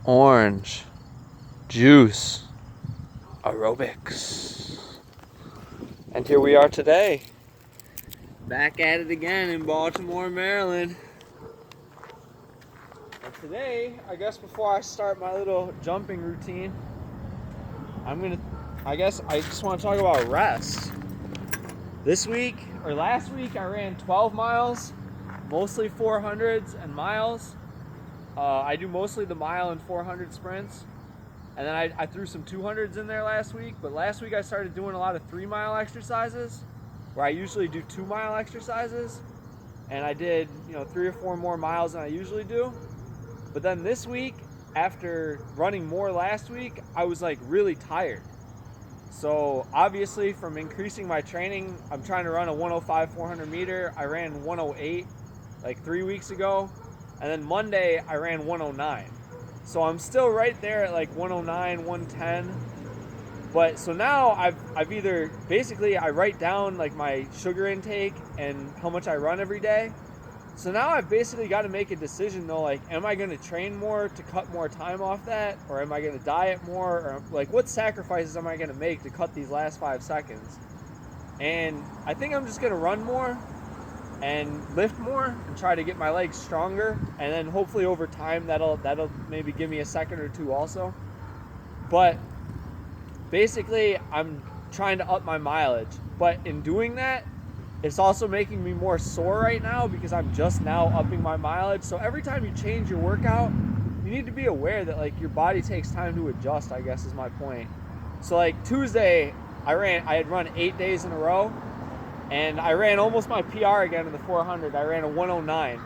orange juice aerobics. And here we are today, back at it again in Baltimore, Maryland. And today, I guess before I start my little jumping routine, I just want to talk about rest. This week, or last week, I ran 12 miles, mostly 400s and miles. I do mostly the mile and 400 sprints. And then I threw some 200s in there last week. But last week I started doing a lot of 3-mile exercises, where I usually do 2-mile exercises. And I did, 3 or 4 more miles than I usually do. But then this week, after running more last week, I was like really tired. So obviously from increasing my training, I'm trying to run a 105 400 meter. I ran 108 like 3 weeks ago. And then Monday I ran 109. So I'm still right there at like 109, 110. But so now I've either, basically I write down like my sugar intake and how much I run every day. So now I've basically got to make a decision though, like, am I going to train more to cut more time off that? Or am I going to diet more? Or like, what sacrifices am I going to make to cut these last 5 seconds? And I think I'm just going to run more and lift more and try to get my legs stronger. And then hopefully over time, that'll maybe give me a second or two also. But basically, I'm trying to up my mileage. But in doing that, it's also making me more sore right now because I'm just now upping my mileage. So every time you change your workout, you need to be aware that like your body takes time to adjust, I guess is my point. So like Tuesday, I had run 8 days in a row, and I ran almost my PR again in the 400. I ran a 109.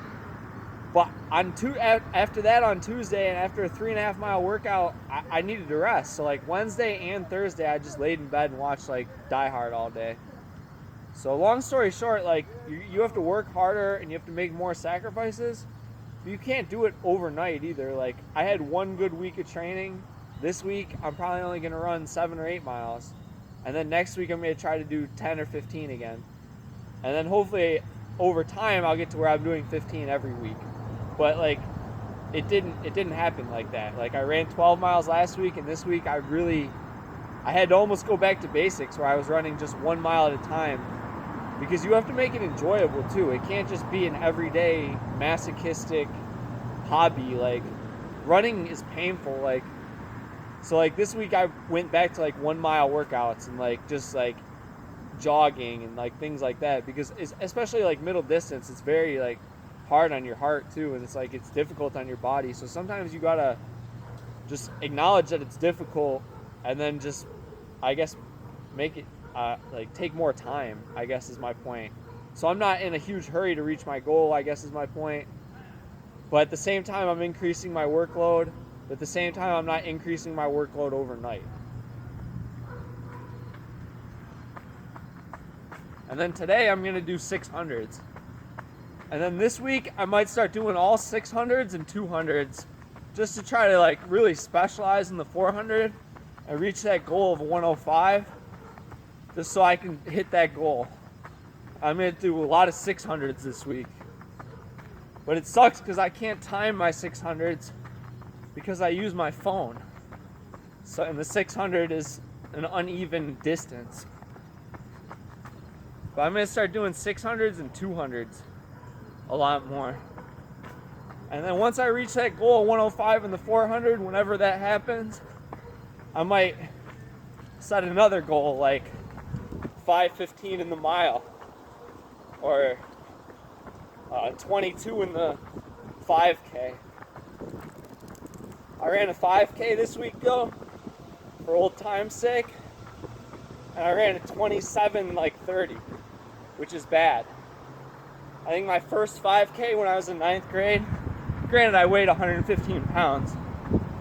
But after that on Tuesday and after a 3.5 mile workout, I needed to rest. So like Wednesday and Thursday, I just laid in bed and watched like Die Hard all day. So long story short, like you have to work harder and you have to make more sacrifices. But you can't do it overnight either. Like I had 1 good week of training. This week, I'm probably only going to run 7 or 8 miles. And then next week, I'm going to try to do 10 or 15 again. And then hopefully over time, I'll get to where I'm doing 15 every week. But like, it didn't happen like that. Like I ran 12 miles last week, and this week I had to almost go back to basics where I was running just 1 mile at a time, because you have to make it enjoyable too. It can't just be an everyday masochistic hobby. Like running is painful. Like, so like this week I went back to like 1 mile workouts and like just like jogging and like things like that, because it's, especially like middle distance, it's very like hard on your heart too, and it's like it's difficult on your body. So sometimes you gotta just acknowledge that it's difficult and then just, I guess, make it like take more time, I guess is my point. So I'm not in a huge hurry to reach my goal, I guess is my point. But at the same time, I'm increasing my workload. But at the same time, I'm not increasing my workload overnight. And then today, I'm going to do 600s. And then this week, I might start doing all 600s and 200s just to try to like really specialize in the 400 and reach that goal of 105, just so I can hit that goal. I'm going to do a lot of 600s this week. But it sucks because I can't time my 600s because I use my phone. So, and the 600 is an uneven distance. But I'm going to start doing 600s and 200s a lot more. And then once I reach that goal of 105 in the 400, whenever that happens, I might set another goal like 5:15 in the mile, or 22 in the 5K. I ran a 5K this week though, for old time's sake, and I ran a 27:30, which is bad. I think my first 5K when I was in 9th grade, granted I weighed 115 pounds,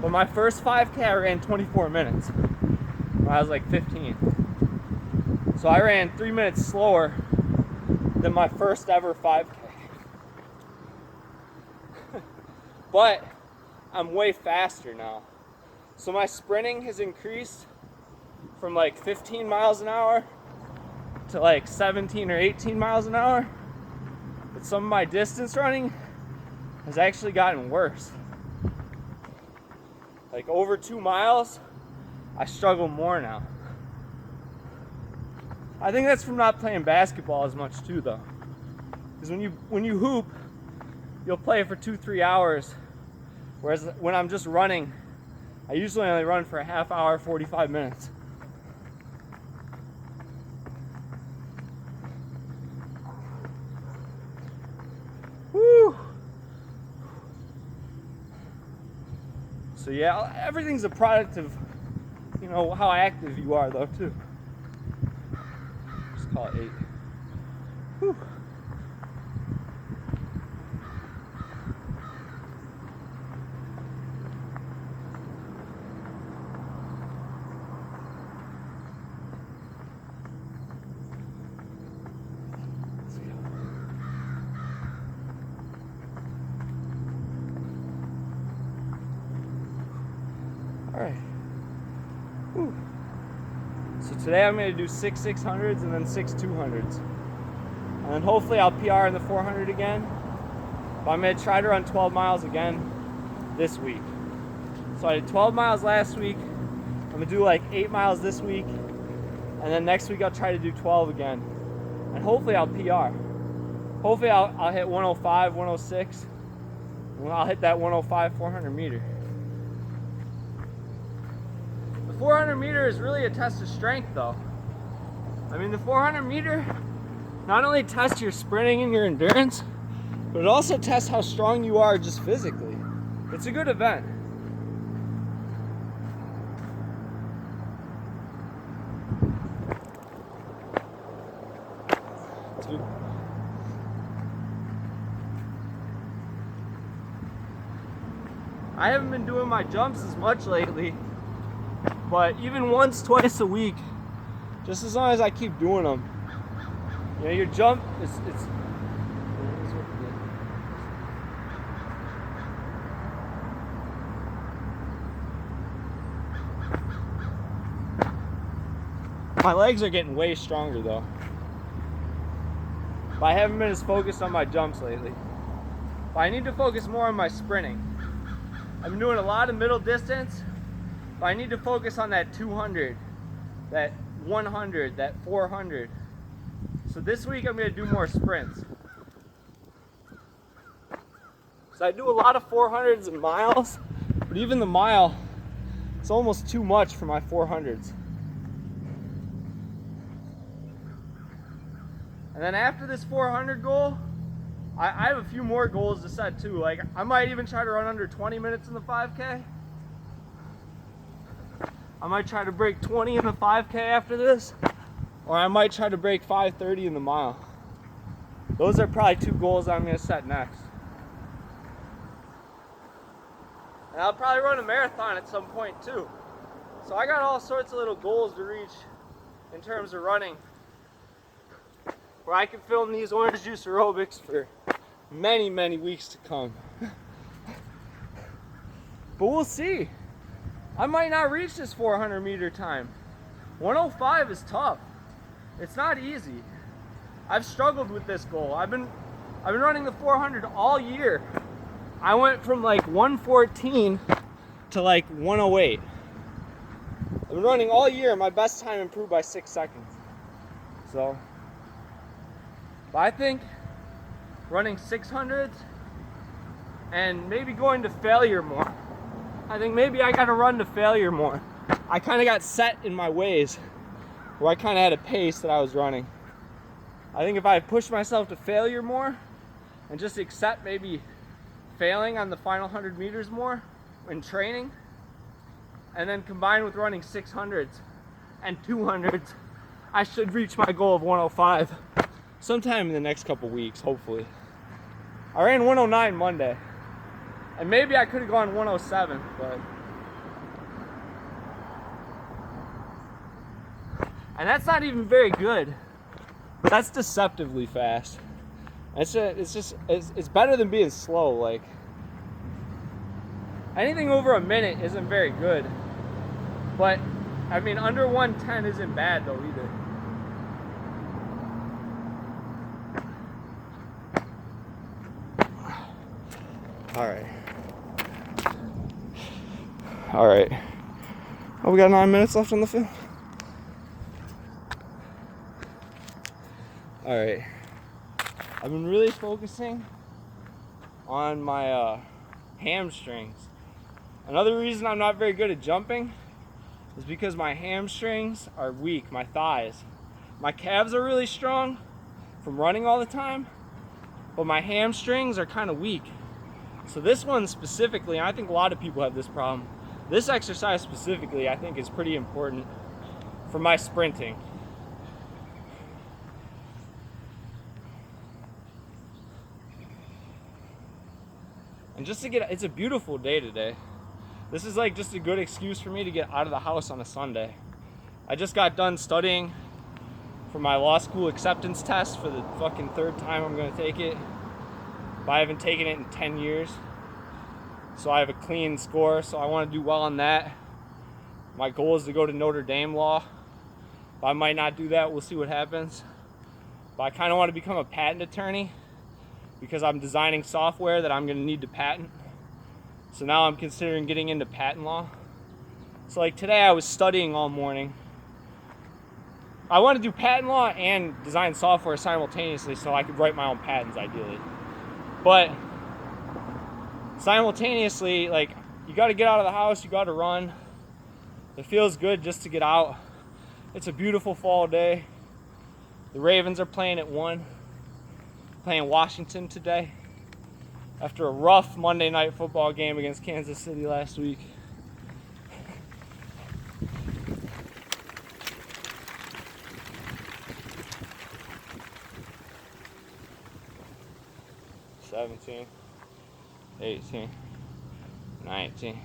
but my first 5K I ran 24 minutes when I was like 15. So I ran 3 minutes slower than my first ever 5K. But I'm way faster now. So my sprinting has increased from like 15 miles an hour to like 17 or 18 miles an hour. But some of my distance running has actually gotten worse. Like over 2 miles, I struggle more now. I think that's from not playing basketball as much too, though. Because when you hoop, you'll play for 2-3 hours. Whereas when I'm just running, I usually only run for a half hour, 45 minutes. Woo! So yeah, everything's a product of, you know, how active you are though too. Just call it 8. Whew. All right. Whew. So today I'm going to do 6 600s and then 6 200s. And then hopefully I'll PR in the 400 again. But I'm going to try to run 12 miles again this week. So I did 12 miles last week. I'm going to do like 8 miles this week. And then next week I'll try to do 12 again. And hopefully I'll PR. Hopefully I'll hit 105, 106. And I'll hit that 105 400 meter. 400 meter is really a test of strength though. I mean, the 400 meter not only tests your sprinting and your endurance, but it also tests how strong you are just physically. It's a good event. I haven't been doing my jumps as much lately. But even once, twice a week, just as long as I keep doing them, you know, your jump it's my legs are getting way stronger though. But I haven't been as focused on my jumps lately. But I need to focus more on my sprinting. I've been doing a lot of middle distance. But I need to focus on that 200, that 100, that 400. So this week I'm going to do more sprints. So I do a lot of 400s and miles, but even the mile, it's almost too much for my 400s. And then after this 400 goal, I have a few more goals to set too. Like I might even try to run under 20 minutes in the 5K. I might try to break 20 in the 5K after this, or I might try to break 5:30 in the mile. Those are probably 2 goals I'm going to set next. And I'll probably run a marathon at some point too. So I got all sorts of little goals to reach in terms of running, where I can film these orange juice aerobics for many, many weeks to come. But we'll see. I might not reach this 400 meter time. 105 is tough. It's not easy. I've struggled with this goal. I've been running the 400 all year. I went from like 114 to like 108. I've been running all year. My best time improved by 6 seconds. So, but I think running 600s and maybe going to failure more. I think maybe I got to run to failure more. I kind of got set in my ways where I kind of had a pace that I was running. I think if I push myself to failure more and just accept maybe failing on the final 100 meters more in training, and then combine with running 600s and 200s, I should reach my goal of 105 sometime in the next couple weeks, hopefully. I ran 109 Monday. And maybe I could have gone 107, but... And that's not even very good. But that's deceptively fast. It's better than being slow. Like, anything over a minute isn't very good. But, I mean, under 110 isn't bad though either. All right. All right. Oh, we got 9 minutes left on the film. All right. I've been really focusing on my hamstrings. Another reason I'm not very good at jumping is because my hamstrings are weak, my thighs. My calves are really strong from running all the time, but my hamstrings are kind of weak. So this one specifically, and I think a lot of people have this problem, this exercise specifically I think is pretty important for my sprinting. And just to get, it's a beautiful day today. This is like just a good excuse for me to get out of the house on a Sunday. I just got done studying for my law school acceptance test for the fucking third time I'm gonna take it. But I haven't taken it in 10 years. So I have a clean score, so I wanna do well on that. My goal is to go to Notre Dame Law. But I might not do that, we'll see what happens. But I kinda wanna become a patent attorney because I'm designing software that I'm gonna need to patent. So now I'm considering getting into patent law. So like today I was studying all morning. I want to do patent law and design software simultaneously so I could write my own patents ideally. But simultaneously, like, you got to get out of the house, you got to run. It feels good just to get out. It's a beautiful fall day. The Ravens are playing at 1, playing Washington today after a rough Monday night football game against Kansas City last week. 17, 18, 19,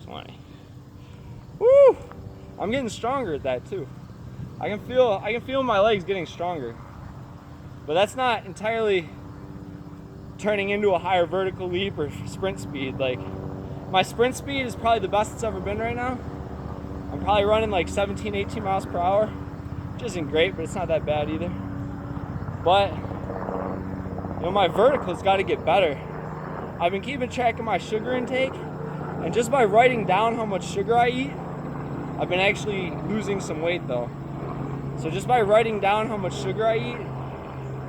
20. Woo! I'm getting stronger at that too. I can feel my legs getting stronger. But that's not entirely turning into a higher vertical leap or sprint speed. Like, my sprint speed is probably the best it's ever been right now. I'm probably running like 17, 18 miles per hour, which isn't great, but it's not that bad either. But you know, my vertical's got to get better. I've been keeping track of my sugar intake, and just by writing down how much sugar I eat, I've been actually losing some weight though. So just by writing down how much sugar I eat,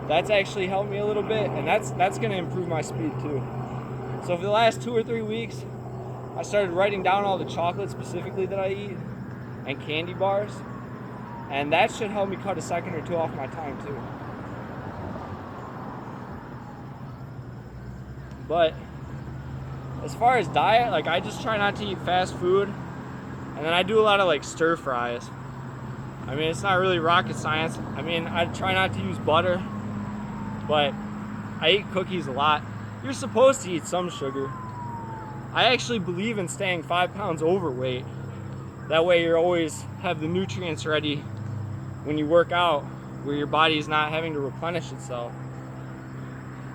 that's actually helped me a little bit, and that's going to improve my speed too. So for the last 2 or 3 weeks, I started writing down all the chocolate specifically that I eat and candy bars, and that should help me cut a second or two off my time too. But as far as diet, like, I just try not to eat fast food, and then I do a lot of like stir fries. I mean, it's not really rocket science. I mean, I try not to use butter, but I eat cookies a lot. You're supposed to eat some sugar. I actually believe in staying 5 pounds overweight. That way you always have the nutrients ready when you work out, where your body's not having to replenish itself.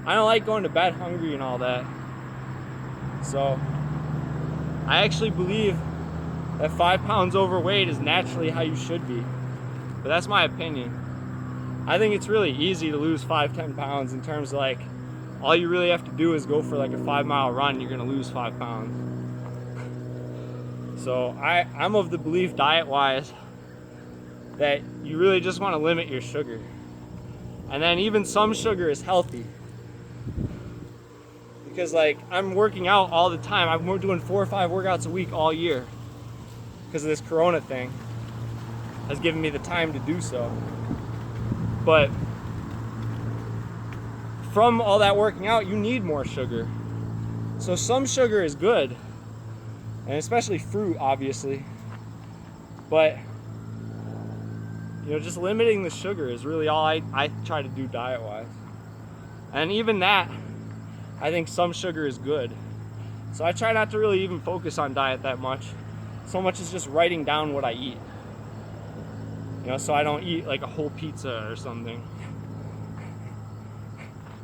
I don't like going to bed hungry and all that. So I actually believe that 5 pounds overweight is naturally how you should be. But that's my opinion. I think it's really easy to lose 5-10 pounds in terms of, like, all you really have to do is go for like a 5-mile run, you're gonna lose 5 pounds. So I'm of the belief, diet-wise, that you really just want to limit your sugar. And then even some sugar is healthy. Because, like, I'm working out all the time. I'm doing 4 or 5 workouts a week all year because of this corona thing has given me the time to do so. But from all that working out, you need more sugar. So some sugar is good, and especially fruit, obviously. But, you know, just limiting the sugar is really all I try to do diet-wise. And even that, I think some sugar is good. So I try not to really even focus on diet that much. So much as just writing down what I eat. You know, so I don't eat like a whole pizza or something.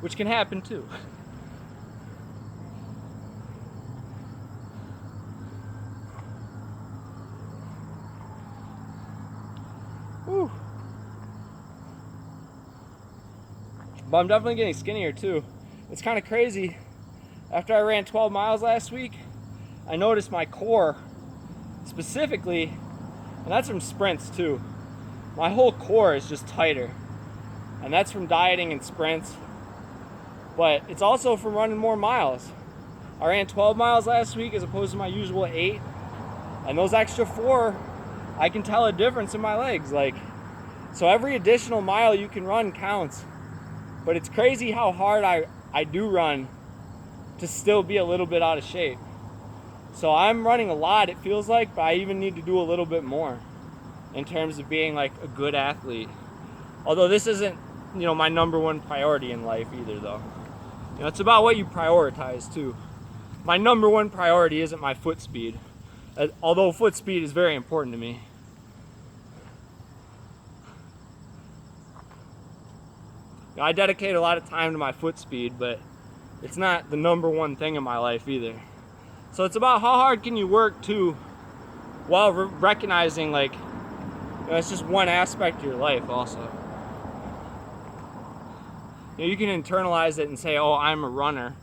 Which can happen too. Whew. But I'm definitely getting skinnier too. It's kind of crazy. After I ran 12 miles last week, I noticed my core specifically, and that's from sprints too, my whole core is just tighter. And that's from dieting and sprints. But it's also from running more miles. I ran 12 miles last week as opposed to my usual 8. And those extra 4, I can tell a difference in my legs. Like, so every additional mile you can run counts. But it's crazy how hard I do run to still be a little bit out of shape. So I'm running a lot, it feels like, but I even need to do a little bit more in terms of being like a good athlete. Although this isn't, you know, my number one priority in life either though. You know, it's about what you prioritize too. My number one priority isn't my foot speed, although foot speed is very important to me. You know, I dedicate a lot of time to my foot speed, but it's not the number one thing in my life either. So it's about how hard can you work too, while recognizing, like, you know, it's just one aspect of your life also. You know, you can internalize it and say, oh, I'm a runner,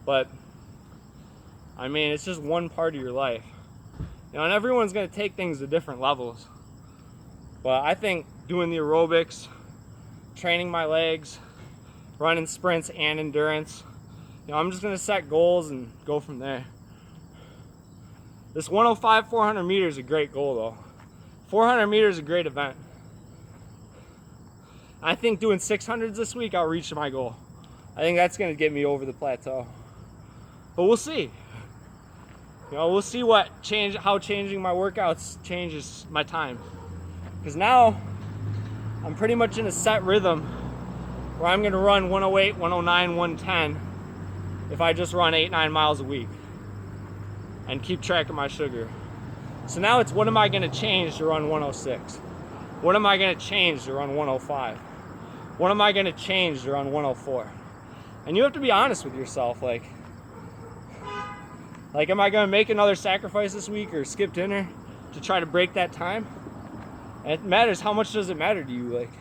but I mean, it's just one part of your life. You know, and everyone's going to take things to different levels. But I think doing the aerobics, training my legs, running sprints and endurance, you know, I'm just going to set goals and go from there. This 105 400 meters is a great goal though. 400 meters is a great event. I think doing 600s this week, I'll reach my goal. I think that's going to get me over the plateau. But we'll see. You know, we'll see how changing my workouts changes my time. Because now I'm pretty much in a set rhythm where I'm going to run 108, 109, 110 if I just run 8-9 miles a week and keep track of my sugar. So now it's, what am I going to change to run 106? What am I going to change to run 105? What am I going to change to run 104? And you have to be honest with yourself. Like, am I going to make another sacrifice this week or skip dinner to try to break that time? And it matters. How much does it matter to you? Like,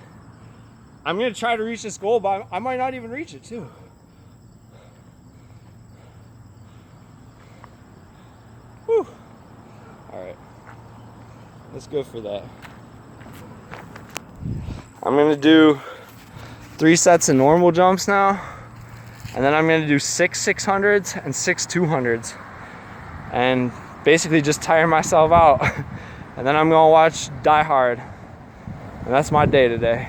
I'm going to try to reach this goal, but I might not even reach it too. Whew. All right. Let's go for that. I'm going to do 3 sets of normal jumps now, and then I'm going to do 6 600s and 6 200s, and basically just tire myself out. And then I'm going to watch Die Hard, and that's my day today.